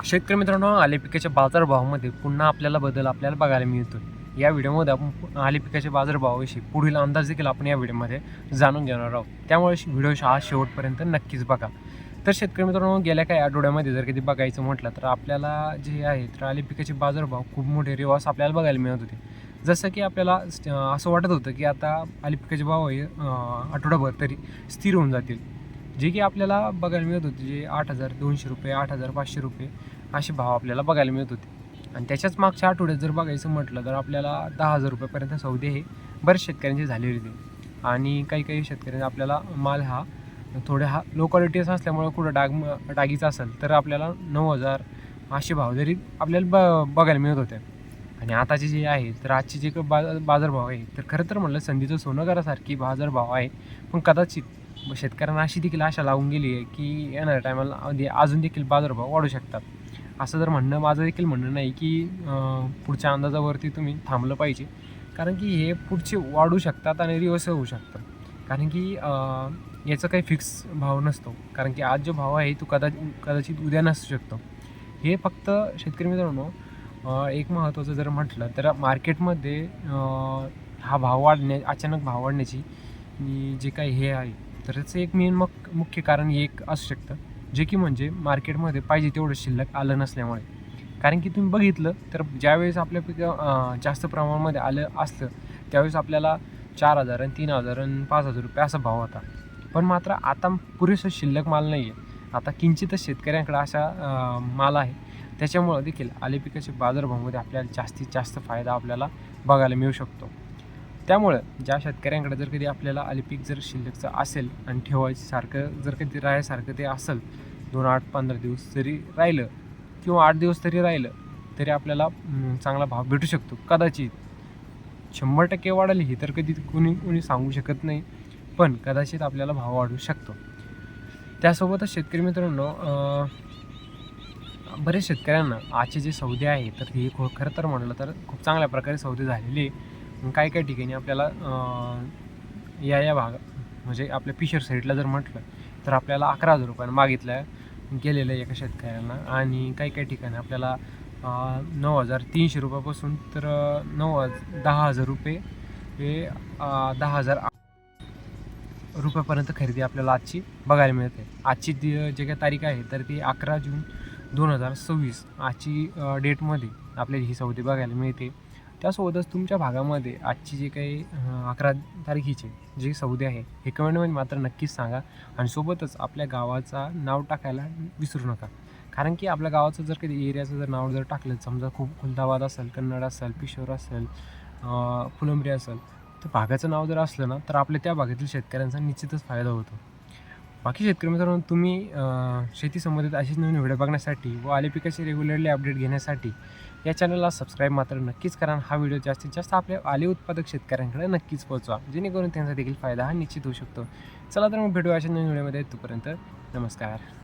शेतकरी मित्रांनो, आले पिकाच्या बाजारभावामध्ये पुन्हा आपल्याला बदल आपल्याला बघायला मिळतो. या व्हिडिओमध्ये आपण आले पिकाचे बाजारभावाविषयी पुढील अंदाज देखील आपण या व्हिडिओमध्ये जाणून घेणार आहोत. त्यामुळे व्हिडिओ हा शेवटपर्यंत नक्कीच बघा. तर शेतकरी मित्रांनो, गेल्या काही आठवड्यामध्ये जर कधी बघायचं म्हटलं तर आपल्याला जे आहे तर आले पिकाचे बाजारभाव खूप मोठे रिवाज आपल्याला बघायला मिळत होते. जसं की आपल्याला असं वाटत होतं की आता आले पिकाचे भाव हे आठवडाभर तरी स्थिर होऊन जातील. जे की आपल्याला बघायला मिळत होते, जे 8,200 रुपये, 8,500 रुपये असे भाव आपल्याला बघायला मिळत होते. आणि त्याच्याच मागच्या आठवड्यात जर बघायचं म्हटलं तर आपल्याला 10,000 रुपयापर्यंत सौदे हे बऱ्याच शेतकऱ्यांचे झालेले होते. आणि काही शेतकऱ्यांनी आपल्याला माल हा थोडे लो क्वालिटीचा असल्यामुळे कुठं डागीचा असेल तर आपल्याला 9,000 असे भाव जरी आपल्याला बघायला मिळत होते. आणि आताचे जे आहे तर आजचे जे बाजारभाव आहे तर खरं तर म्हणलं संधीचं सोनं करासारखी बाजारभाव आहे. पण कदाचित शेतकऱ्यांना अशी देखील आशा लावून गेली आहे की येणाऱ्या टायमाला अजून देखील बाजारभाव वाढू शकतात. असं जर म्हणणं माझं देखील म्हणणं नाही की पुढच्या अंदाजावरती तुम्ही थांबलं पाहिजे, कारण की हे पुढचे वाढू शकतात आणि रिवर्स होऊ शकतं. कारण की याचा काही फिक्स भाव नसतो, कारण की आज जो भाव आहे तो कदाचित उद्या नसू शकतो. हे फक्त शेतकरी मित्रांनो, एक महत्त्वाचं जर म्हटलं तर मार्केटमध्ये हा अचानक भाव वाढण्याची जे काही हे आहे तर त्याचं एक मेन मुख्य कारण एक असू शकतं, जे की म्हणजे मार्केटमध्ये पाहिजे तेवढं शिल्लक आलं नसल्यामुळे. कारण की तुम्ही बघितलं तर ज्यावेळेस आपल्या पिकं जास्त प्रमाणामध्ये आलं असलं त्यावेळेस आपल्याला 4,000 आणि 3,000 आणि 5,000 रुपये असा भाव होता. पण मात्र आता पुरेसं शिल्लक माल नाही आहे. आता किंचितच शेतकऱ्यांकडे अशा माल आहे. त्याच्यामुळं देखील आले पिकाच्या बाजारभावामध्ये आपल्याला जास्तीत जास्त फायदा आपल्याला बघायला मिळू शकतो. त्यामुळं ज्या शेतकऱ्यांकडे जर कधी आपल्याला आले पीक जर शिल्लकचं असेल आणि ठेवायचं सारखं जर कधी राहायसारखं ते असेल, 2, 8, 15 दिवस जरी राहिलं किंवा 8 दिवस तरी राहिलं तरी आपल्याला चांगला भाव भेटू शकतो. कदाचित 100% वाढेल हे तर कधी कोणी सांगू शकत नाही, पण कदाचित आपल्याला भाव वाढू शकतो. त्यासोबतच शेतकरी मित्रांनो, बरेच शेतकऱ्यांना आजचे जे सौदे आहे तर हे खरं तर म्हणलं तर खूप चांगल्या प्रकारे सौदे झालेले. काही ठिकाणी आपल्याला या भाग म्हणजे आपल्या पिशर साईडला जर म्हटलं तर आपल्याला 11,000 रुपयानं मागितलं गेलेलं आहे एका शेतकऱ्यांना. आणि काही ठिकाणी आपल्याला 9,300 रुपयापासून तर 10,000 रुपये हे 10,000 रुपयापर्यंत खरेदी आपल्याला आजची बघायला मिळते. आजची जे काही तारीख आहे तर ती 11 जून 2026 आजची डेटमध्ये आपल्याला ही सौदे बघायला मिळते. त्यासोबतच तुमच्या भागामध्ये आजची जे काही 11 तारखेचे जे सौदे आहे हे कमेंटमध्ये मात्र नक्कीच सांगा. आणि सोबतच आपल्या गावाचा नाव टाकायला विसरू नका, कारण की आपल्या गावाचं जर कधी एरियाचं जर नाव जर टाकलं, समजा खूप खुलदाबाद असेल, कन्नड असेल, पिशोर असेल, फुलंब्री असेल, तर भागाचं नाव जर असलं ना तर आपल्या त्या भागातील शेतकऱ्यांचा निश्चितच फायदा होतो. बाकी शेतकरी मित्रांनो, तुम्ही शेती संबंधित अशीच नवीन व्हिडिओ बघण्यासाठी व आले पिकाचे रेग्युलरली अपडेट घेण्यासाठी या चॅनलला सबस्क्राईब मात्र नक्कीच करा. हा व्हिडिओ जास्तीत जास्त आपल्या आले उत्पादक शेतकऱ्यांकडे नक्कीच पोहोचवा, जेणेकरून त्यांचा देखील फायदा हा निश्चित होऊ शकतो. चला तर मग भेटूया अशा नवीन व्हिडिओमध्ये. तोपर्यंत नमस्कार.